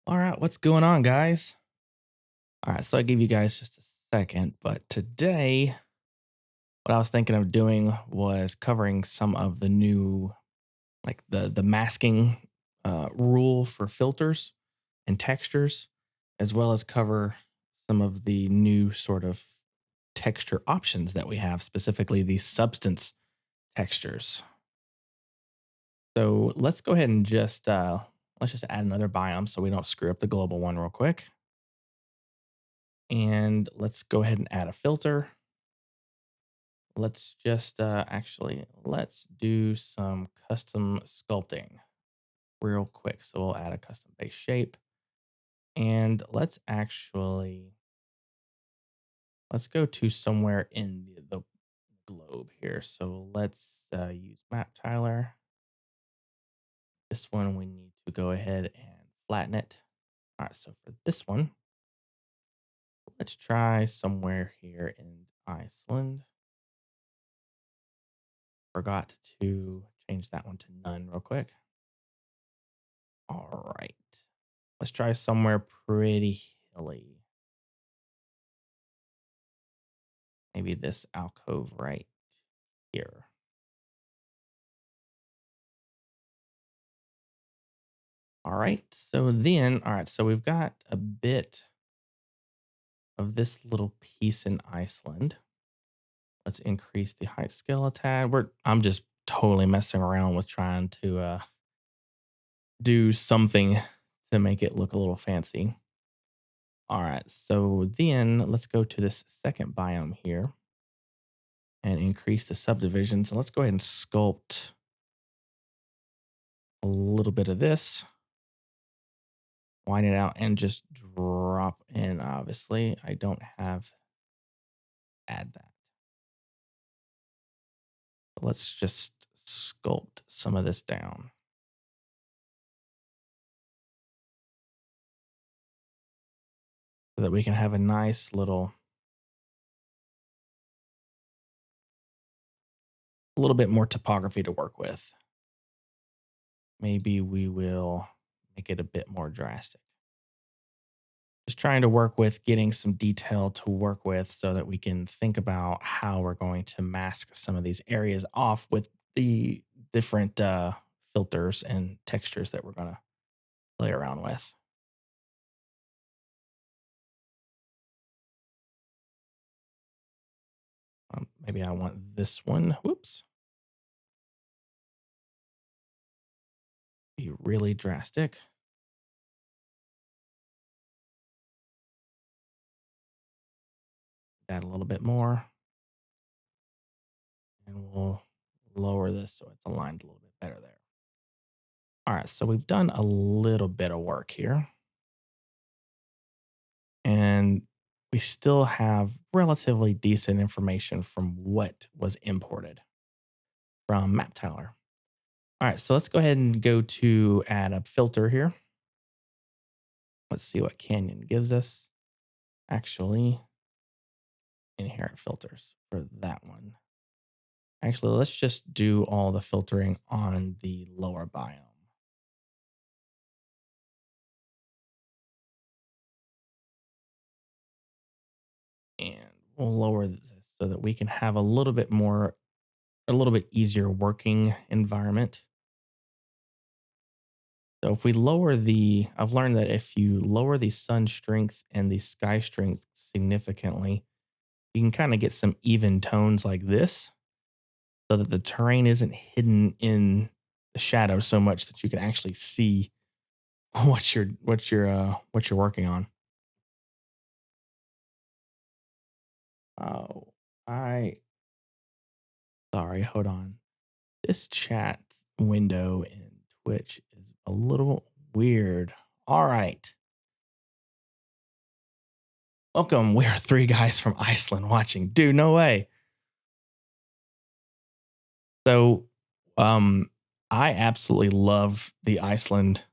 All right, what's going on, guys? All right, so I give you guys just a second, but today, what I was thinking of doing was covering some of the new, like the masking rule for filters and textures, as well as cover some of the new sort of texture options that we have, specifically these substance textures. So let's go ahead and just let's just add another biome so we don't screw up the global one real quick. And let's go ahead and add a filter. Let's just let's do some custom sculpting real quick. So we'll add a custom base shape and let's go to somewhere in the globe here. So let's use map tiler. This one we need to go ahead and flatten it. All right, so for this one, let's try somewhere here in Iceland. Forgot to change that one to none real quick. All right. Let's try somewhere pretty hilly. Maybe this alcove right here. All right. All right. So we've got a bit of this little piece in Iceland. Let's increase the height scale a tad. I'm just totally messing around with trying to do something to make it look a little fancy. All right. So then let's go to this second biome here and increase the subdivision. So let's go ahead and sculpt a little bit of this, widen it out, and just drop in. Obviously, I don't have add that. But let's just sculpt some of this down so that we can have a nice a little bit more topography to work with. Maybe we will make it a bit more drastic. Just trying to work with getting some detail to work with so that we can think about how we're going to mask some of these areas off with the different filters and textures that we're going to play around with. Maybe I want this one. Whoops. Be really drastic. Add a little bit more. And we'll lower this so it's aligned a little bit better there. All right, so we've done a little bit of work here. And we still have relatively decent information from what was imported from MapTiler. All right, so let's go ahead and go to add a filter here. Let's see what Canyon gives us. Actually, inherent filters for that one. Actually, let's just do all the filtering on the lower biome. And we'll lower this so that we can have a little bit easier working environment. So if we I've learned that if you lower the sun strength and the sky strength significantly, you can kind of get some even tones like this so that the terrain isn't hidden in the shadow so much that you can actually see what you're working on. Oh, I sorry, hold on. This chat window in Twitch is a little weird. All right. Welcome. We are three guys from Iceland watching. Dude, no way. So, I absolutely love the Iceland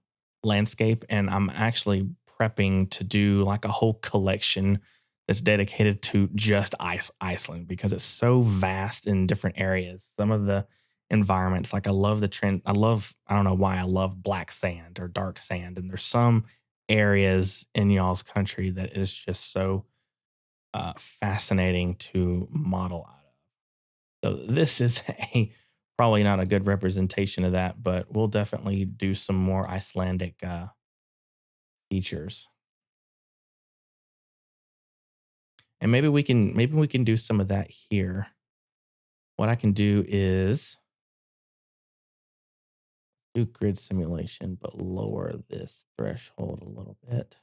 landscape, and I'm actually prepping to do like a whole collection that's dedicated to just Iceland because it's so vast in different areas. Some of the environments, like I love the trend. I don't know why I love black sand or dark sand, and there's some areas in y'all's country that is just so fascinating to model out of. So this is a probably not a good representation of that, but we'll definitely do some more Icelandic features, and maybe we can do some of that here. What I can do is do grid simulation, but lower this threshold a little bit.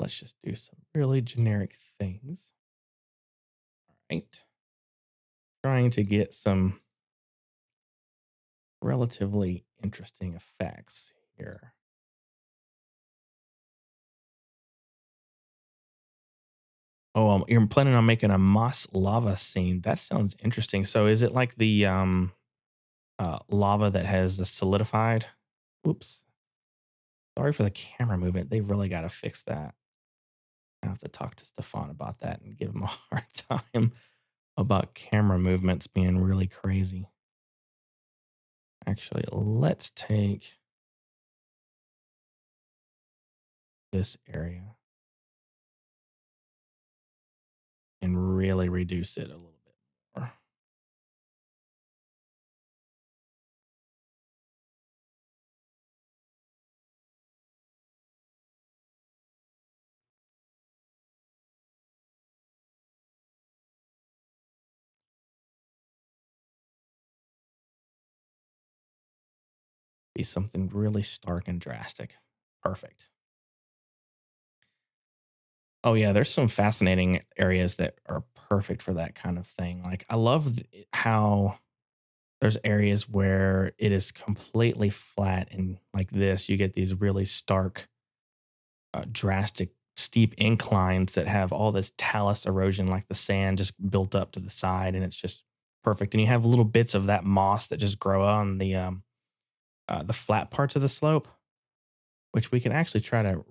Let's just do some really generic things. All right. Trying to get some relatively interesting effects here. Oh, you're planning on making a moss lava scene. That sounds interesting. So is it like the lava that has solidified? Oops. Sorry for the camera movement. They've really got to fix that. I have to talk to Stefan about that and give him a hard time about camera movements being really crazy. Actually, let's take this area and really reduce it a little bit more. Be something really stark and drastic. Perfect. Oh yeah, there's some fascinating areas that are perfect for that kind of thing. Like I love how there's areas where it is completely flat and like this, you get these really stark, drastic, steep inclines that have all this talus erosion, like the sand just built up to the side, and it's just perfect. And you have little bits of that moss that just grow on the flat parts of the slope, which we can actually try to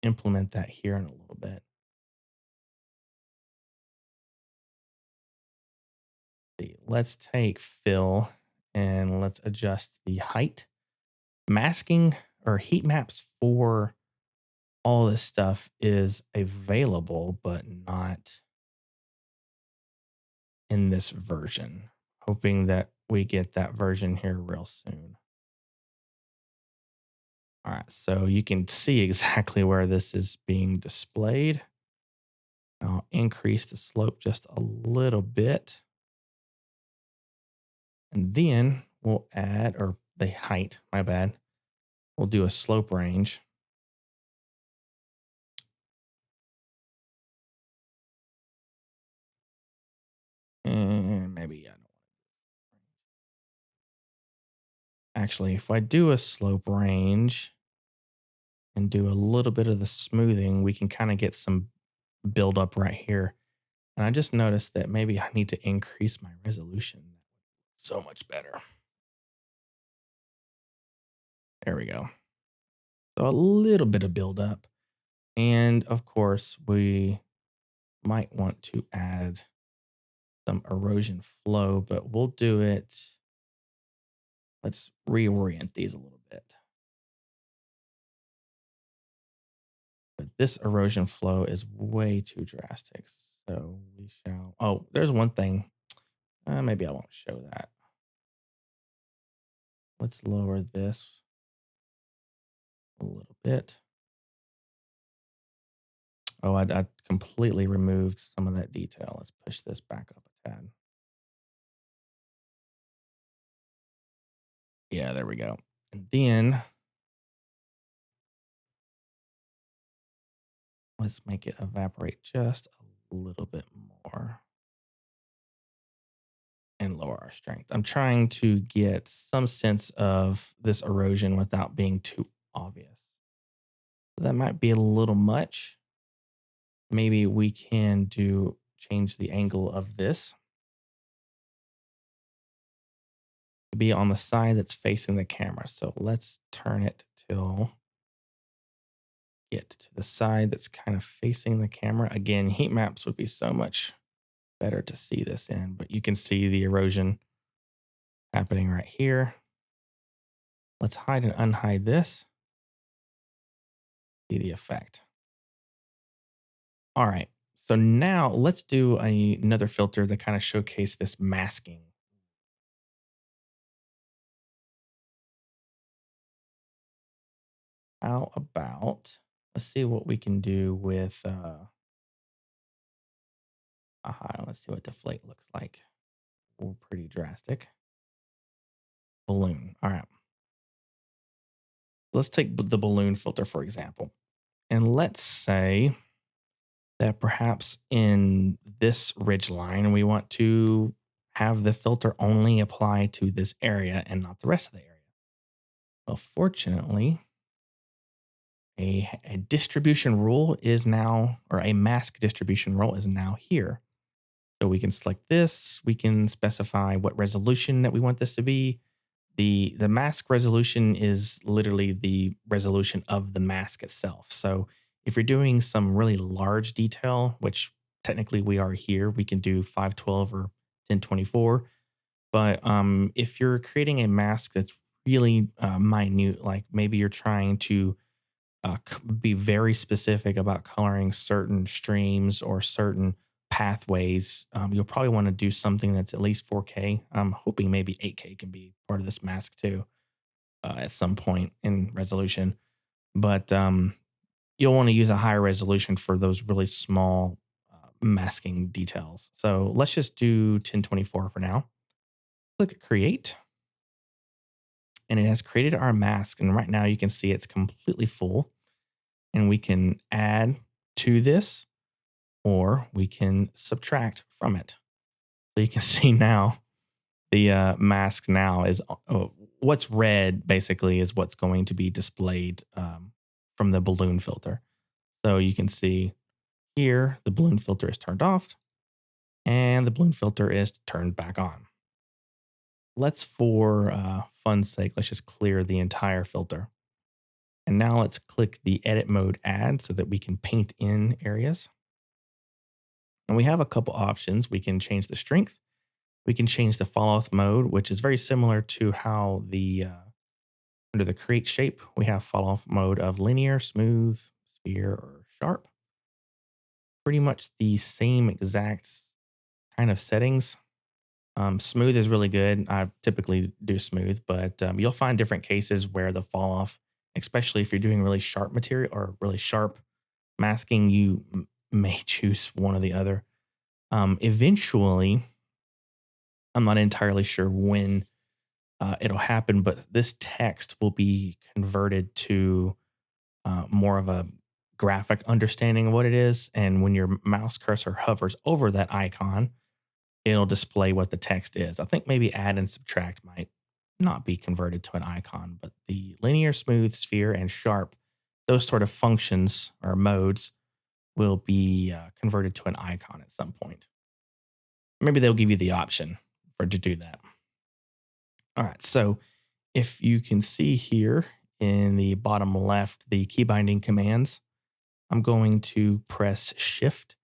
implement that here in a little bit. Let's take fill and let's adjust the height. Masking or heat maps for all this stuff is available, but not in this version. Hoping that we get that version here real soon. All right, so you can see exactly where this is being displayed. I'll increase the slope just a little bit. And then we'll add, or the height, my bad. We'll do a slope range. And maybe I don't. Actually, if I do a slope range and do a little bit of the smoothing, we can kind of get some build up right here. And I just noticed that maybe I need to increase my resolution so much better. There we go. So a little bit of build up. And of course, we might want to add some erosion flow, but we'll do it. Let's reorient these a little bit. But this erosion flow is way too drastic. So we shall. Oh, there's one thing. Maybe I won't show that. Let's lower this a little bit. Oh, I completely removed some of that detail. Let's push this back up a tad. Yeah, there we go. And then let's make it evaporate just a little bit more and lower our strength. I'm trying to get some sense of this erosion without being too obvious. That might be a little much. Maybe we can change the angle of this to be on the side that's facing the camera. So let's turn it till get to the side that's kind of facing the camera. Again, heat maps would be so much better to see this in, but you can see the erosion happening right here. Let's hide and unhide this. See the effect. All right. So now let's do another filter to kind of showcase this masking. How about, let's see what we can do with, let's see what deflate looks like. Ooh, pretty drastic. Balloon. All right. Let's take the balloon filter, for example. And let's say that perhaps in this ridge line, we want to have the filter only apply to this area and not the rest of the area. Well, fortunately, a distribution rule is now, or a mask distribution rule is now here. So we can select this. We can specify what resolution that we want this to be. The mask resolution is literally the resolution of the mask itself. So if you're doing some really large detail, which technically we are here, we can do 512 or 1024. But if you're creating a mask that's really minute, like maybe you're trying to be very specific about coloring certain streams or certain pathways, you'll probably want to do something that's at least 4K. I'm hoping maybe 8K can be part of this mask too at some point in resolution. But you'll want to use a higher resolution for those really small masking details. So let's just do 1024 for now. Click Create, and it has created our mask. And right now you can see it's completely full. And we can add to this or we can subtract from it. So you can see now the mask now is what's red basically is what's going to be displayed from the balloon filter. So you can see here the balloon filter is turned off and the balloon filter is turned back on. Let's, for fun's sake, let's just clear the entire filter. And now let's click the edit mode add so that we can paint in areas. And we have a couple options. We can change the strength. We can change the fall off mode, which is very similar to how the under the create shape, we have fall off mode of linear, smooth, sphere, or sharp. Pretty much the same exact kind of settings. Smooth is really good. I typically do smooth, but you'll find different cases where the fall off, especially if you're doing really sharp material or really sharp masking, you may choose one or the other. Eventually, I'm not entirely sure when it'll happen, but this text will be converted to more of a graphic understanding of what it is. And when your mouse cursor hovers over that icon, it'll display what the text is. I think maybe add and subtract might not be converted to an icon, but the linear, smooth, sphere, and sharp, those sort of functions or modes will be converted to an icon at some point. Maybe they'll give you the option to do that. All right, so if you can see here in the bottom left, the keybinding commands, I'm going to press Shift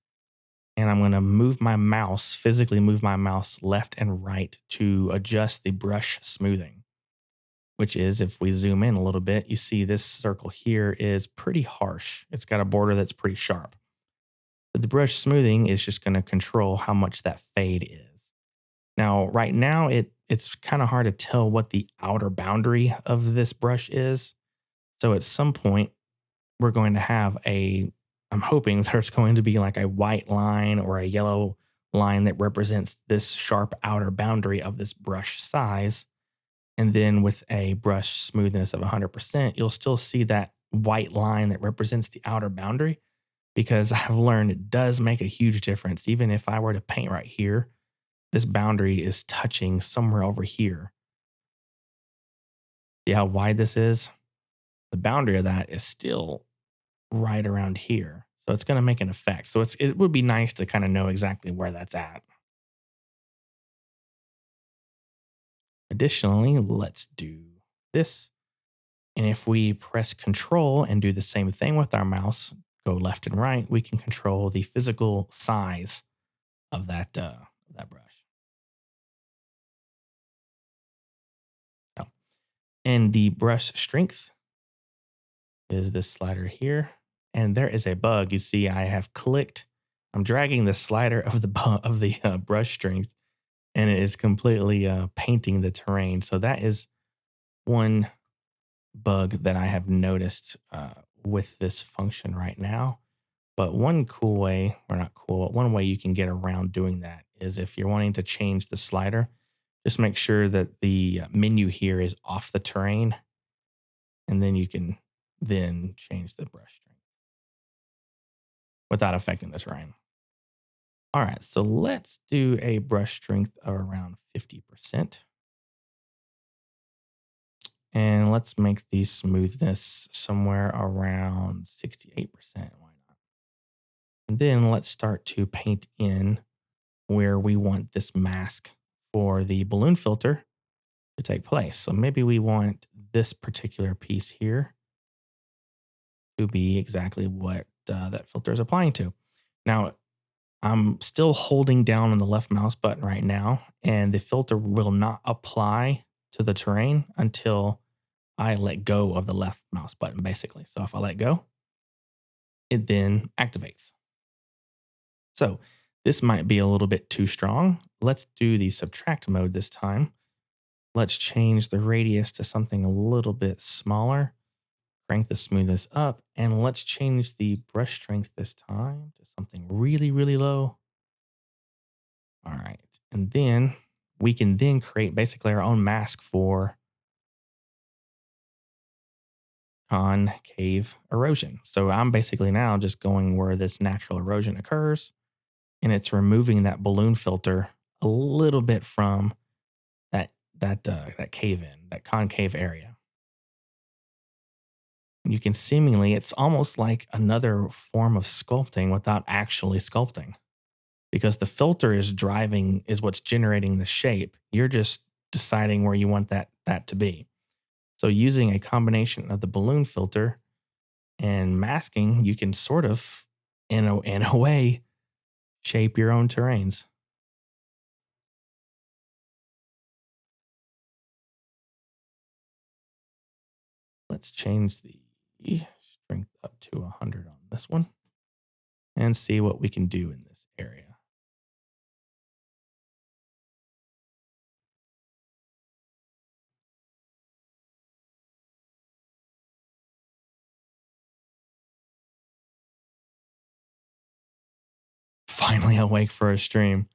and I'm going to move my mouse, physically move my mouse left and right to adjust the brush smoothing, which is, if we zoom in a little bit, you see this circle here is pretty harsh. It's got a border that's pretty sharp. But the brush smoothing is just going to control how much that fade is. Now, right now, it's kind of hard to tell what the outer boundary of this brush is. So at some point, we're going to have I'm hoping there's going to be like a white line or a yellow line that represents this sharp outer boundary of this brush size. And then with a brush smoothness of 100%, you'll still see that white line that represents the outer boundary, because I've learned it does make a huge difference. Even if I were to paint right here, this boundary is touching somewhere over here. See how wide this is? The boundary of that is still right around here. So it's going to make an effect. So it would be nice to kind of know exactly where that's at. Additionally, let's do this. And if we press Control and do the same thing with our mouse, go left and right, we can control the physical size of that brush. So, and the brush strength is this slider here. And there is a bug. You see, I have clicked. I'm dragging the slider of the brush strength, and it is completely painting the terrain. So that is one bug that I have noticed with this function right now. But one cool way, or not cool, but one way you can get around doing that is if you're wanting to change the slider, just make sure that the menu here is off the terrain, and then you can then change the brush strength without affecting the terrain. All right, so let's do a brush strength of around 50%. And let's make the smoothness somewhere around 68%. Why not? And then let's start to paint in where we want this mask for the balloon filter to take place. So maybe we want this particular piece here to be exactly what that filter is applying to. Now, I'm still holding down on the left mouse button right now, and the filter will not apply to the terrain until I let go of the left mouse button, basically. So if I let go, it then activates. So this might be a little bit too strong. Let's do the subtract mode this time. Let's change the radius to something a little bit smaller. Crank the smoothness up, and let's change the brush strength this time to something really, really low. All right. And then we can then create basically our own mask for concave erosion. So I'm basically now just going where this natural erosion occurs, and it's removing that balloon filter a little bit from that cave in, that concave area. You can seemingly, it's almost like another form of sculpting without actually sculpting, because the filter is what's generating the shape. You're just deciding where you want that to be. So using a combination of the balloon filter and masking, you can sort of, in a way, shape your own terrains. Let's change the strength up to 100 on this one and see what we can do in this area. Finally awake for a stream.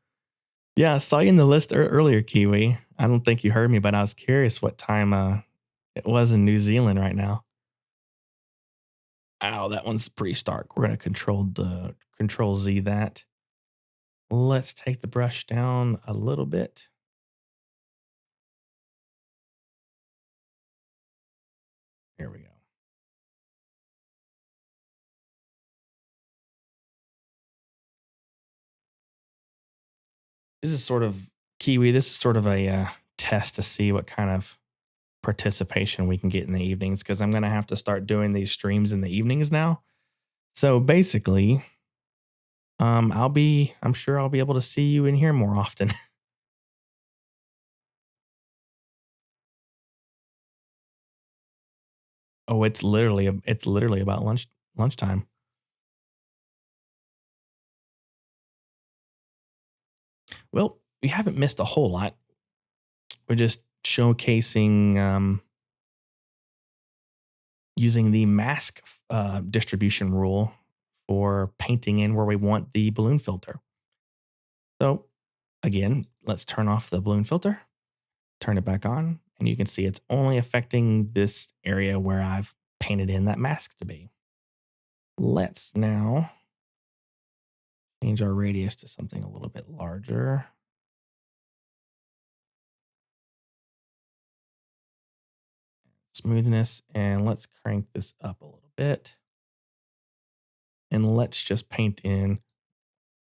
Yeah, I saw you in the list earlier, Kiwi. I don't think you heard me, but I was curious what time it was in New Zealand right now. Ow, that one's pretty stark. We're gonna control Z that. Let's take the brush down a little bit. Here we go. This is sort of Kiwi. This is sort of a test to see what kind of participation we can get in the evenings, because I'm gonna have to start doing these streams in the evenings now. So basically, I'm sure I'll be able to see you in here more often. Oh, it's literally about lunchtime. Well, we haven't missed a whole lot. We're just showcasing using the mask distribution rule for painting in where we want the balloon filter. So again, let's turn off the balloon filter, turn it back on, and you can see it's only affecting this area where I've painted in that mask to be. Let's now change our radius to something a little bit larger. Smoothness, and let's crank this up a little bit. And let's just paint in.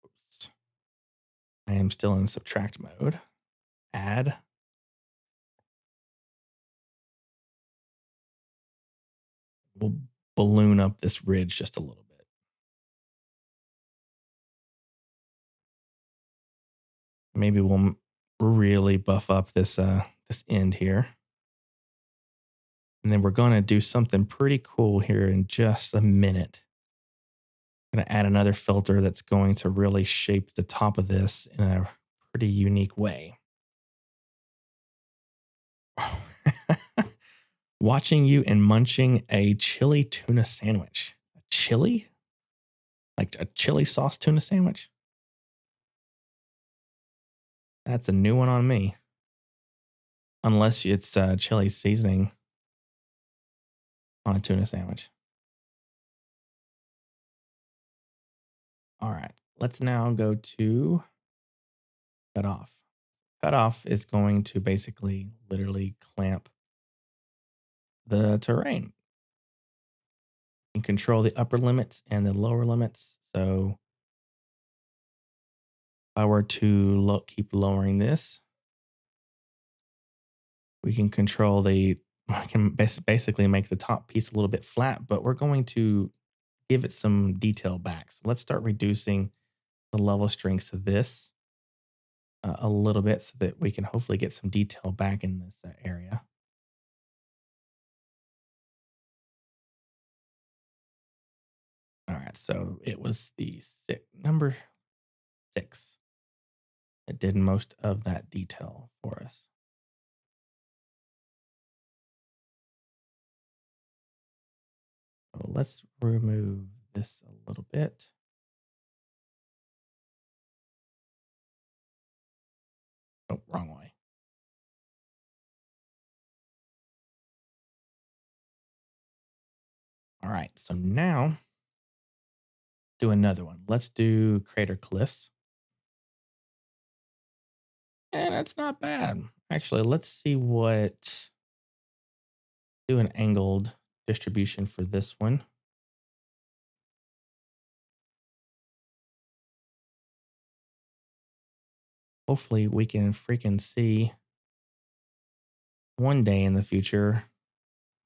Oops, I am still in subtract mode. Add. We'll balloon up this ridge just a little bit. Maybe we'll really buff up this end here. And then we're going to do something pretty cool here in just a minute. I'm going to add another filter that's going to really shape the top of this in a pretty unique way. Watching you and munching a chili tuna sandwich. A chili? Like a chili sauce tuna sandwich? That's a new one on me. Unless it's chili seasoning on a tuna sandwich. All right, let's now go to cutoff. Cutoff is going to basically literally clamp the terrain and control the upper limits and the lower limits. So if I were to keep lowering this, we can control I can basically make the top piece a little bit flat, but we're going to give it some detail back. So let's start reducing the level strengths of this a little bit so that we can hopefully get some detail back in this area. All right, so it was the number 6. It did most of that detail for us. So let's remove this a little bit. Oh, wrong way. All right, so now do another one. Let's do crater cliffs. And it's not bad. Actually, let's see what, do an angled distribution for this one. Hopefully we can freaking see one day in the future.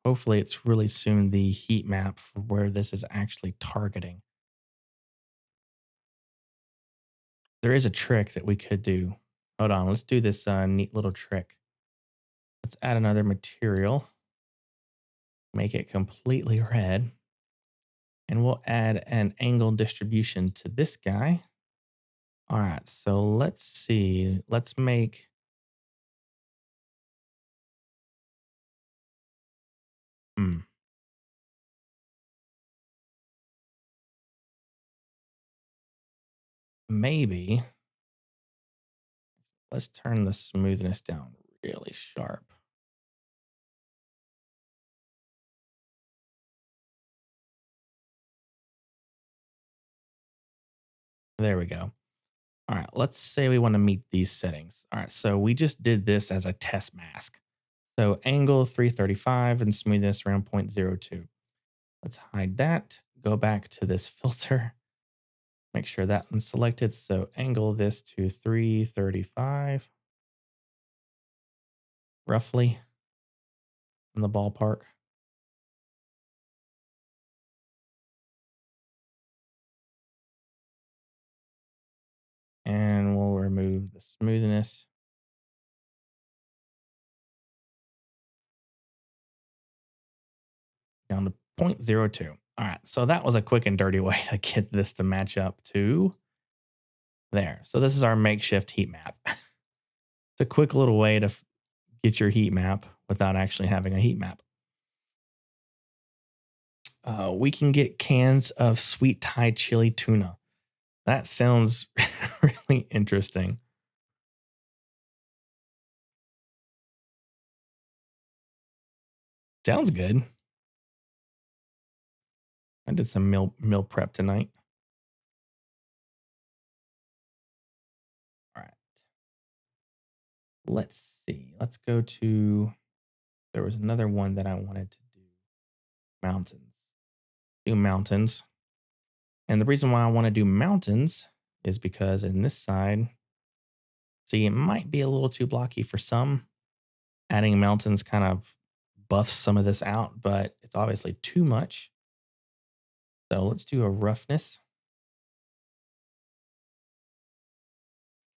Hopefully it's really soon the heat map for where this is actually targeting. There is a trick that we could do. Hold on, let's do this neat little trick. Let's add another material, make it completely red, and we'll add an angle distribution to this guy. All right, so let's see. Let's make, maybe let's turn the smoothness down really sharp. There we go. All right, let's say we want to meet these settings. All right, so we just did this as a test mask. So angle 335 and smoothness around 0.02. Let's hide that. Go back to this filter. Make sure that one's selected. So angle this to 335, roughly in the ballpark. And we'll remove the smoothness. Down to 0.02. All right, so that was a quick and dirty way to get this to match up to there. So this is our makeshift heat map. It's a quick little way to get your heat map without actually having a heat map. We can get cans of sweet Thai chili tuna. That sounds really interesting. Sounds good. I did some meal prep tonight. All right. Let's see. Let's go to, there was another one that I wanted to do. Mountains. Do mountains. And the reason why I want to do mountains is because in this side, see, it might be a little too blocky for some. Adding mountains kind of buffs some of this out, but it's obviously too much. So let's do a roughness.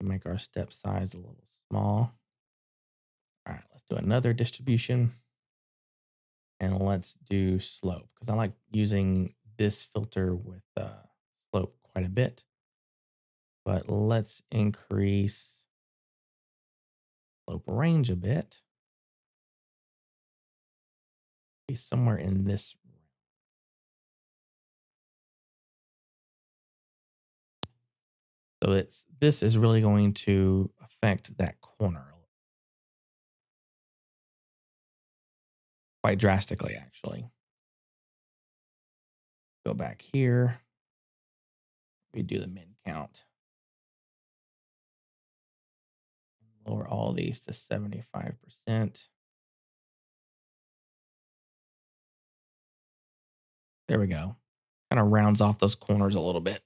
Make our step size a little small. All right, let's do another distribution. And let's do slope because I like using this filter with slope quite a bit. But let's increase slope range a bit. Be somewhere in this. So this is really going to affect that corner quite drastically, actually. Go back here. We do the min count. Lower all these to 75%. There we go. Kind of rounds off those corners a little bit.